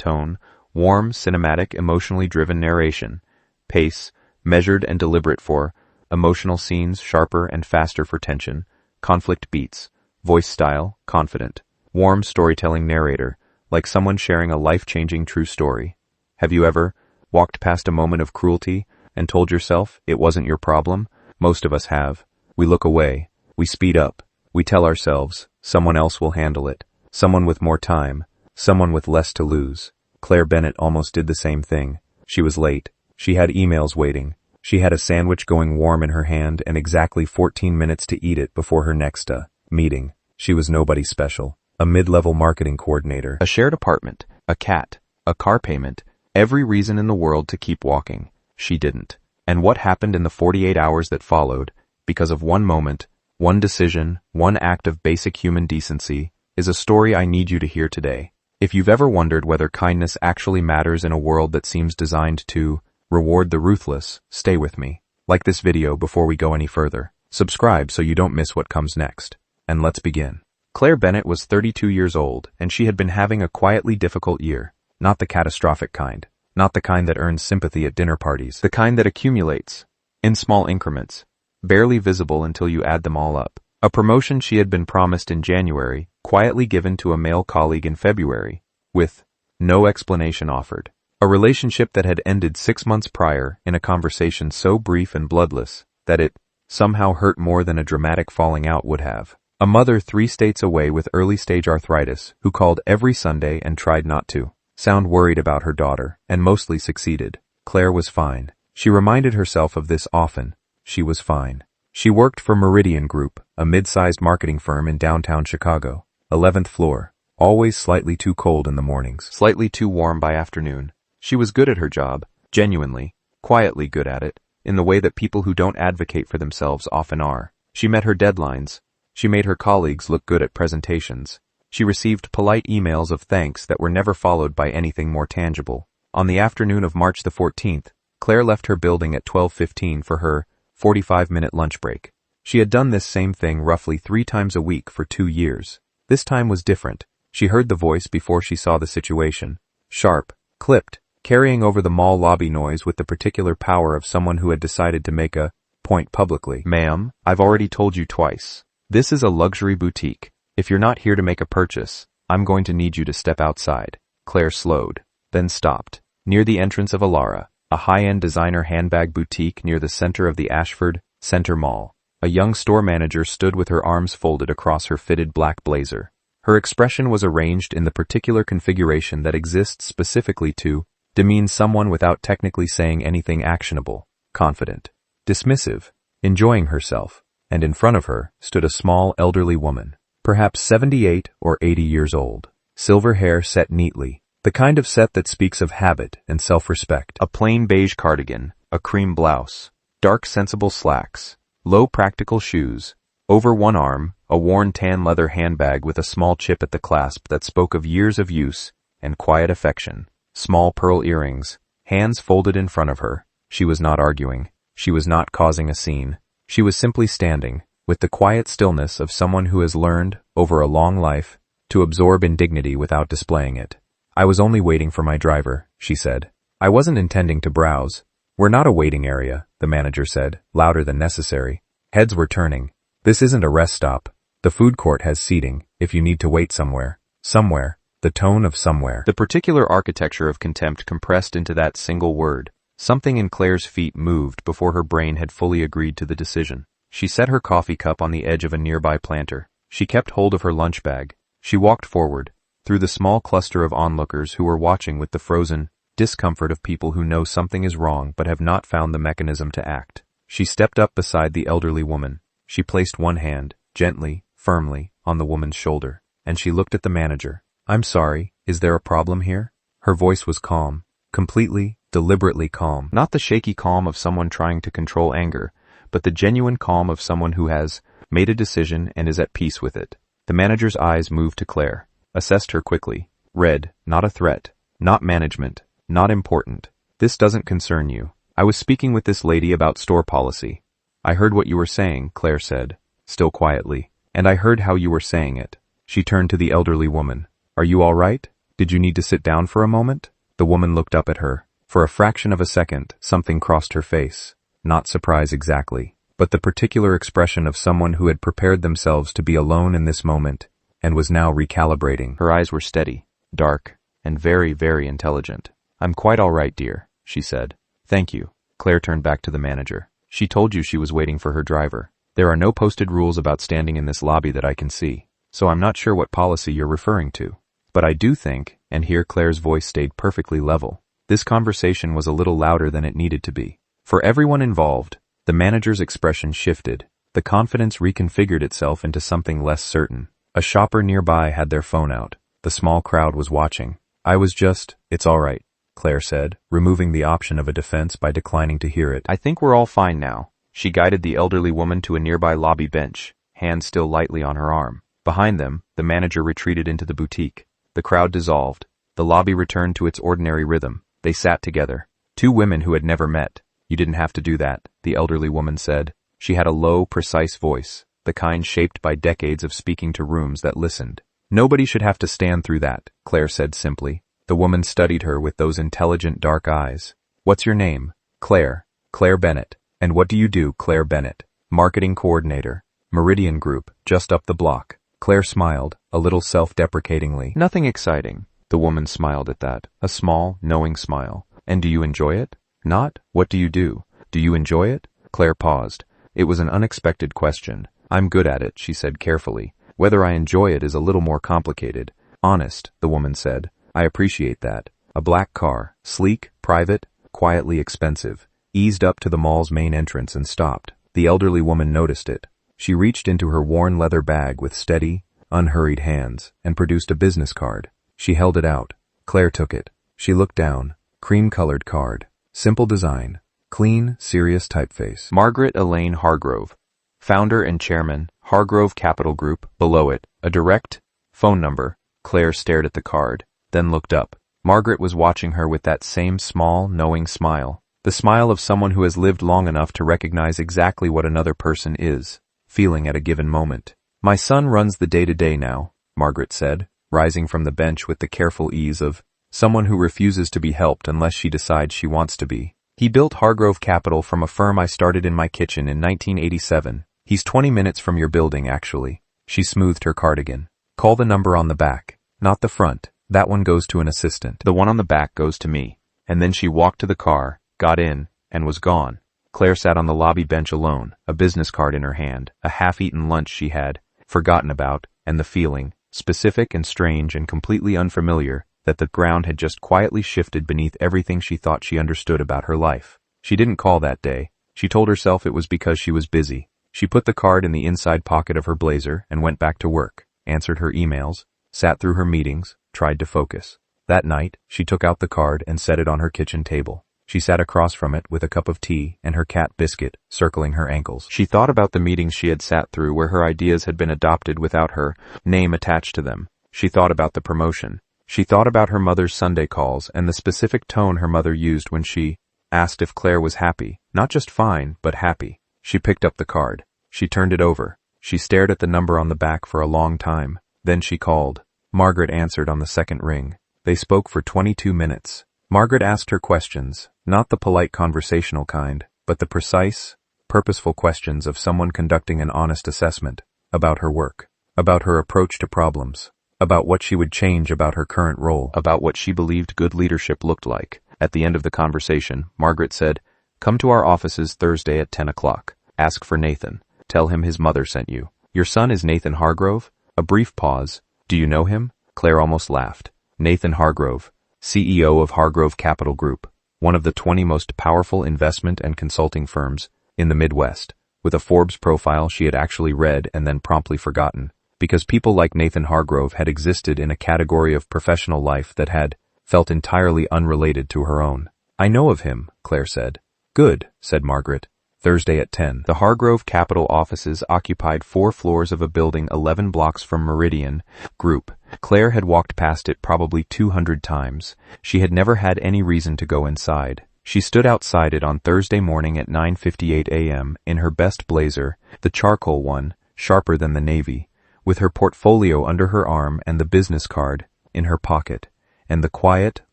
tone, warm, cinematic, emotionally driven narration. Pace, measured and deliberate for emotional scenes, sharper and faster for tension. Conflict beats. Voice style, confident. Warm storytelling narrator, like someone sharing a life-changing true story. Have you ever walked past a moment of cruelty and told yourself it wasn't your problem? Most of us have. We look away. We speed up. We tell ourselves, someone else will handle it. Someone with more time. Someone with less to lose. Claire Bennett almost did the same thing. She was late. She had emails waiting. She had a sandwich going warm in her hand and exactly 14 minutes to eat it before her next meeting. She was nobody special. A mid-level marketing coordinator. A shared apartment. A cat. A car payment. Every reason in the world to keep walking. She didn't. And what happened in the 48 hours that followed, because of one moment, one decision, one act of basic human decency, is a story I need you to hear today. If you've ever wondered whether kindness actually matters in a world that seems designed to reward the ruthless, stay with me. Like this video before we go any further. Subscribe so you don't miss what comes next. And let's begin. Claire Bennett was 32 years old, and she had been having a quietly difficult year. Not the catastrophic kind. Not the kind that earns sympathy at dinner parties. The kind that accumulates. In small increments. Barely visible until you add them all up. A promotion she had been promised in January, quietly given to a male colleague in February, with no explanation offered. A relationship that had ended 6 months prior in a conversation so brief and bloodless that it somehow hurt more than a dramatic falling out would have. A mother 3 states away with early-stage arthritis who called every Sunday and tried not to sound worried about her daughter, and mostly succeeded. Claire was fine. She reminded herself of this often. She was fine. She worked for Meridian Group, a mid-sized marketing firm in downtown Chicago. 11th floor. Always slightly too cold in the mornings. Slightly too warm by afternoon. She was good at her job. Genuinely. Quietly good at it. In the way that people who don't advocate for themselves often are. She met her deadlines. She made her colleagues look good at presentations. She received polite emails of thanks that were never followed by anything more tangible. On the afternoon of March the 14th, Claire left her building at 12:15 for her 45-minute lunch break. She had done this same thing roughly 3 times a week for 2 years. This time was different. She heard the voice before she saw the situation. Sharp, clipped, carrying over the mall lobby noise with the particular power of someone who had decided to make a point publicly. Ma'am, I've already told you twice. This is a luxury boutique. If you're not here to make a purchase, I'm going to need you to step outside. Claire slowed, then stopped, near the entrance of Alara, a high-end designer handbag boutique near the center of the Ashford Center Mall. A young store manager stood with her arms folded across her fitted black blazer. Her expression was arranged in the particular configuration that exists specifically to demean someone without technically saying anything actionable. Confident, dismissive, enjoying herself, and in front of her stood a small elderly woman, perhaps 78 or 80 years old. Silver hair set neatly, the kind of set that speaks of habit and self-respect. A plain beige cardigan, a cream blouse, dark sensible slacks, low practical shoes. Over one arm, a worn tan leather handbag with a small chip at the clasp that spoke of years of use and quiet affection. Small pearl earrings, hands folded in front of her. She was not arguing. She was not causing a scene. She was simply standing, with the quiet stillness of someone who has learned, over a long life, to absorb indignity without displaying it. I was only waiting for my driver, she said. I wasn't intending to browse. We're not a waiting area, the manager said, louder than necessary. Heads were turning. This isn't a rest stop. The food court has seating, if you need to wait somewhere. Somewhere. The tone of somewhere. The particular architecture of contempt compressed into that single word. Something in Claire's feet moved before her brain had fully agreed to the decision. She set her coffee cup on the edge of a nearby planter. She kept hold of her lunch bag. She walked forward, through the small cluster of onlookers who were watching with the frozen discomfort of people who know something is wrong but have not found the mechanism to act. She stepped up beside the elderly woman. She placed one hand, gently, firmly, on the woman's shoulder, and she looked at the manager. I'm sorry, is there a problem here? Her voice was calm, completely, deliberately calm. Not the shaky calm of someone trying to control anger, but the genuine calm of someone who has made a decision and is at peace with it. The manager's eyes moved to Claire, assessed her quickly. Read, not a threat, not management, not important. This doesn't concern you. I was speaking with this lady about store policy. I heard what you were saying, Claire said, still quietly, and I heard how you were saying it. She turned to the elderly woman. Are you all right? Did you need to sit down for a moment? The woman looked up at her. For a fraction of a second, something crossed her face. Not surprise exactly, but the particular expression of someone who had prepared themselves to be alone in this moment, and was now recalibrating. Her eyes were steady, dark, and very, very intelligent. I'm quite all right, dear, she said. Thank you. Claire turned back to the manager. She told you she was waiting for her driver. There are no posted rules about standing in this lobby that I can see, so I'm not sure what policy you're referring to. But I do think, and here Claire's voice stayed perfectly level, this conversation was a little louder than it needed to be. For everyone involved, the manager's expression shifted. The confidence reconfigured itself into something less certain. A shopper nearby had their phone out. The small crowd was watching. It's all right, Claire said, removing the option of a defense by declining to hear it. I think we're all fine now. She guided the elderly woman to a nearby lobby bench, hand still lightly on her arm. Behind them, the manager retreated into the boutique. The crowd dissolved. The lobby returned to its ordinary rhythm. They sat together. Two women who had never met. You didn't have to do that, the elderly woman said. She had a low, precise voice, the kind shaped by decades of speaking to rooms that listened. Nobody should have to stand through that, Claire said simply. The woman studied her with those intelligent dark eyes. What's your name? Claire. Claire Bennett. And what do you do, Claire Bennett? Marketing coordinator. Meridian Group, just up the block. Claire smiled, a little self-deprecatingly. Nothing exciting. The woman smiled at that, a small, knowing smile. And do you enjoy it? Not? What do you do? Do you enjoy it? Claire paused. It was an unexpected question. I'm good at it, she said carefully. Whether I enjoy it is a little more complicated. Honest, the woman said. I appreciate that. A black car, sleek, private, quietly expensive, eased up to the mall's main entrance and stopped. The elderly woman noticed it. She reached into her worn leather bag with steady, unhurried hands and produced a business card. She held it out. Claire took it. She looked down. Cream-colored card. Simple design. Clean, serious typeface. Margaret Elaine Hargrove, founder and chairman, Hargrove Capital Group. Below it, a direct phone number. Claire stared at the card, then looked up. Margaret was watching her with that same small, knowing smile. The smile of someone who has lived long enough to recognize exactly what another person is feeling at a given moment. My son runs the day-to-day now, Margaret said, rising from the bench with the careful ease of someone who refuses to be helped unless she decides she wants to be. He built Hargrove Capital from a firm I started in my kitchen in 1987. He's 20 minutes from your building, actually. She smoothed her cardigan. Call the number on the back, not the front. That one goes to an assistant. The one on the back goes to me. And then she walked to the car, got in, and was gone. Claire sat on the lobby bench alone, a business card in her hand, a half-eaten lunch she had forgotten about, and the feeling, specific and strange and completely unfamiliar, that the ground had just quietly shifted beneath everything she thought she understood about her life. She didn't call that day. She told herself it was because she was busy. She put the card in the inside pocket of her blazer and went back to work, answered her emails, sat through her meetings, tried to focus. That night, she took out the card and set it on her kitchen table. She sat across from it with a cup of tea and her cat Biscuit circling her ankles. She thought about the meetings she had sat through where her ideas had been adopted without her name attached to them. She thought about the promotion. She thought about her mother's Sunday calls and the specific tone her mother used when she asked if Claire was happy. Not just fine, but happy. She picked up the card. She turned it over. She stared at the number on the back for a long time. Then she called. Margaret answered on the second ring. They spoke for 22 minutes. Margaret asked her questions, not the polite conversational kind, but the precise, purposeful questions of someone conducting an honest assessment about her work, about her approach to problems, about what she would change about her current role, about what she believed good leadership looked like. At the end of the conversation, Margaret said, "Come to our offices Thursday at 10 o'clock. Ask for Nathan. Tell him his mother sent you. Your son is Nathan Hargrove?" A brief pause. "Do you know him?" Claire almost laughed. Nathan Hargrove, CEO of Hargrove Capital Group, one of the 20 most powerful investment and consulting firms in the Midwest, with a Forbes profile she had actually read and then promptly forgotten, because people like Nathan Hargrove had existed in a category of professional life that had felt entirely unrelated to her own. "I know of him," Claire said. "Good," said Margaret. Thursday at 10. The Hargrove Capital offices occupied 4 floors of a building 11 blocks from Meridian Group. Claire had walked past it probably 200 times. She had never had any reason to go inside. She stood outside it on Thursday morning at 9:58 a.m. in her best blazer, the charcoal one, sharper than the navy, with her portfolio under her arm and the business card in her pocket. and the quiet,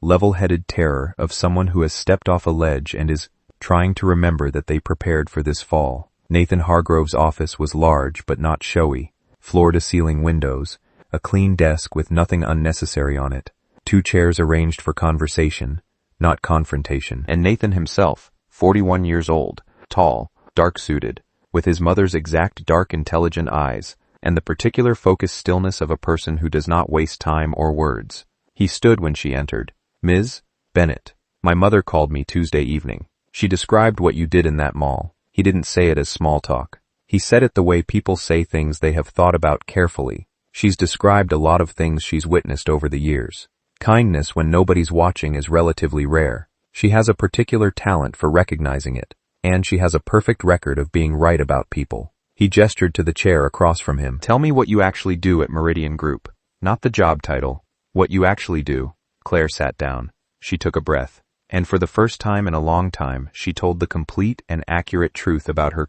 level-headed terror of someone who has stepped off a ledge and is trying to remember that they prepared for this fall. Nathan Hargrove's office was large but not showy, floor-to-ceiling windows, a clean desk with nothing unnecessary on it, 2 chairs arranged for conversation, not confrontation, and Nathan himself, 41 years old, tall, dark-suited, with his mother's exact dark intelligent eyes, and the particular focused stillness of a person who does not waste time or words. He stood when she entered. "Ms. Bennett, my mother called me Tuesday evening. She described what you did in that mall." He didn't say it as small talk. He said it the way people say things they have thought about carefully. "She's described a lot of things she's witnessed over the years. Kindness when nobody's watching is relatively rare. She has a particular talent for recognizing it, and she has a perfect record of being right about people." He gestured to the chair across from him. "Tell me what you actually do at Meridian Group. Not the job title. What you actually do." Claire sat down. She took a breath, and for the first time in a long time, she told the complete and accurate truth about her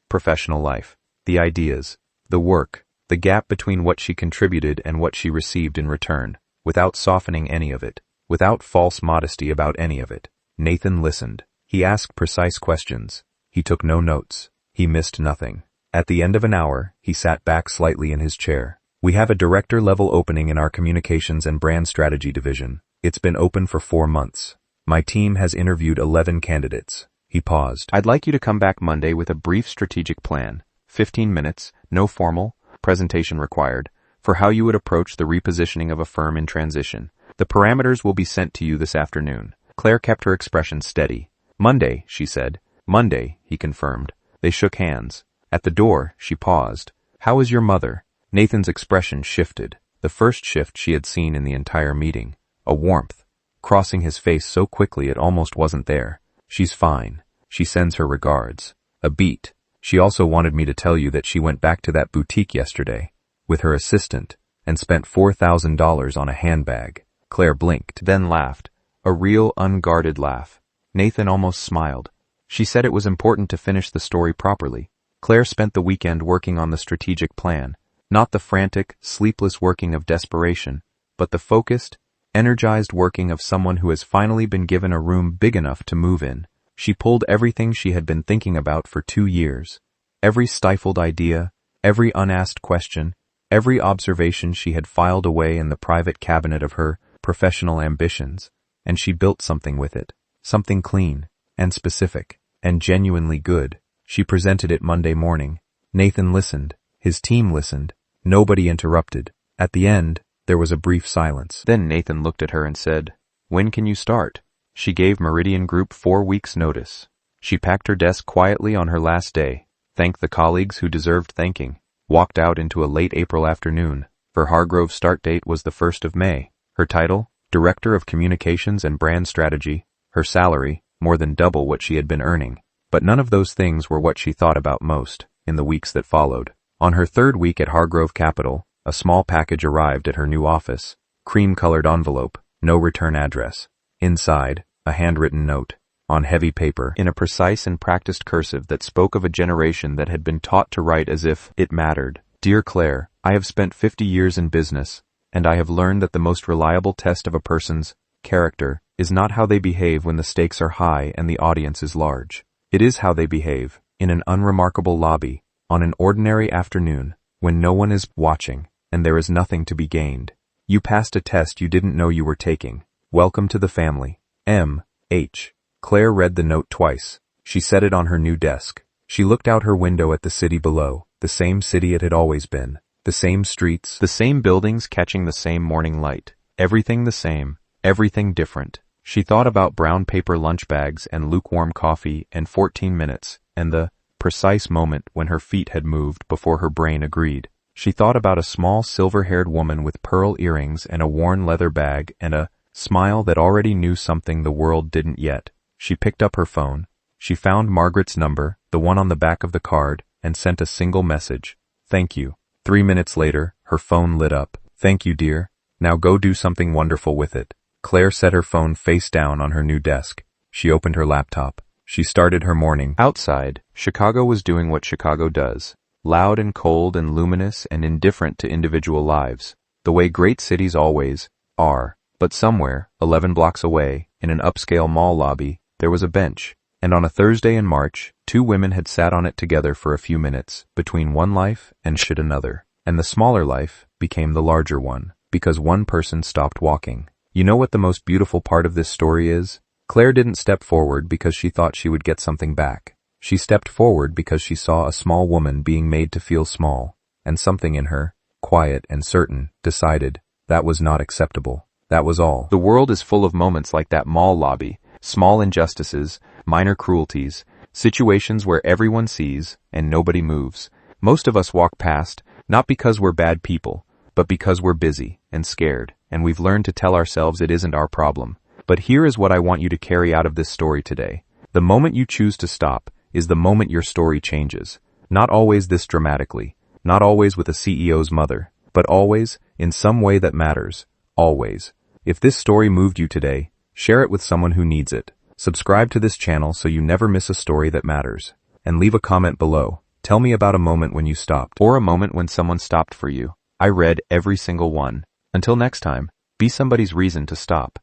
professional life. The ideas, the work, the gap between what she contributed and what she received in return, without softening any of it, without false modesty about any of it. Nathan listened. He asked precise questions. He took no notes. He missed nothing. At the end of an hour, he sat back slightly in his chair. "We have a director-level opening in our communications and brand strategy division. It's been open for 4 months. My team has interviewed 11 candidates." He paused. "I'd like you to come back Monday with a brief strategic plan, 15 minutes, no formal presentation required, for how you would approach the repositioning of a firm in transition. The parameters will be sent to you this afternoon." Claire kept her expression steady. "Monday," she said. "Monday," he confirmed. They shook hands. At the door, she paused. "How is your mother?" Nathan's expression shifted, the first shift she had seen in the entire meeting. A warmth, crossing his face so quickly it almost wasn't there. "She's fine. She sends her regards." A beat. "She also wanted me to tell you that she went back to that boutique yesterday, with her assistant, and spent $4,000 on a handbag." Claire blinked, then laughed. A real, unguarded laugh. Nathan almost smiled. "She said it was important to finish the story properly." Claire spent the weekend working on the strategic plan, not the frantic, sleepless working of desperation, but the focused, energized working of someone who has finally been given a room big enough to move in. She pulled everything she had been thinking about for 2 years. Every stifled idea, every unasked question, every observation she had filed away in the private cabinet of her professional ambitions, and she built something with it, something clean, and specific, and genuinely good. She presented it Monday morning. Nathan listened. His team listened. Nobody interrupted. At the end, there was a brief silence. Then Nathan looked at her and said, "When can you start?" She gave Meridian Group 4 weeks' notice. She packed her desk quietly on her last day, thanked the colleagues who deserved thanking, walked out into a late April afternoon. For Hargrove's start date was the 1st of May. Her title, Director of Communications and Brand Strategy. Her salary, more than double what she had been earning. But none of those things were what she thought about most in the weeks that followed. On her 3rd week at Hargrove Capital, a small package arrived at her new office. Cream-colored envelope, no return address. Inside, a handwritten note, on heavy paper, in a precise and practiced cursive that spoke of a generation that had been taught to write as if it mattered. "Dear Claire, I have spent 50 years in business, and I have learned that the most reliable test of a person's character is not how they behave when the stakes are high and the audience is large. It is how they behave, in an unremarkable lobby, on an ordinary afternoon, when no one is watching, and there is nothing to be gained. You passed a test you didn't know you were taking. Welcome to the family. M.H." Claire read the note twice. She set it on her new desk. She looked out her window at the city below, the same city it had always been. The same streets, the same buildings catching the same morning light. Everything the same, everything different. She thought about brown paper lunch bags and lukewarm coffee and 14 minutes, and the precise moment when her feet had moved before her brain agreed. She thought about a small silver-haired woman with pearl earrings and a worn leather bag and a smile that already knew something the world didn't yet. She picked up her phone. She found Margaret's number, the one on the back of the card, and sent a single message. "Thank you." 3 minutes later, her phone lit up. "Thank you, dear. Now go do something wonderful with it." Claire set her phone face down on her new desk. She opened her laptop. She started her morning. Outside, Chicago was doing what Chicago does. Loud and cold and luminous and indifferent to individual lives. The way great cities always are. But somewhere, 11 blocks away, in an upscale mall lobby, there was a bench. And on a Thursday in March, two women had sat on it together for a few minutes, between one life and another. And the smaller life became the larger one, because one person stopped walking. You know what the most beautiful part of this story is? Claire didn't step forward because she thought she would get something back. She stepped forward because she saw a small woman being made to feel small, and something in her, quiet and certain, decided that was not acceptable. That was all. The world is full of moments like that mall lobby, small injustices, minor cruelties, situations where everyone sees and nobody moves. Most of us walk past, not because we're bad people, but because we're busy and scared, and we've learned to tell ourselves it isn't our problem. But here is what I want you to carry out of this story today. The moment you choose to stop is the moment your story changes. Not always this dramatically, not always with a CEO's mother, but always, in some way that matters. Always. If this story moved you today, share it with someone who needs it. Subscribe to this channel so you never miss a story that matters. And leave a comment below. Tell me about a moment when you stopped, or a moment when someone stopped for you. I read every single one. Until next time, be somebody's reason to stop.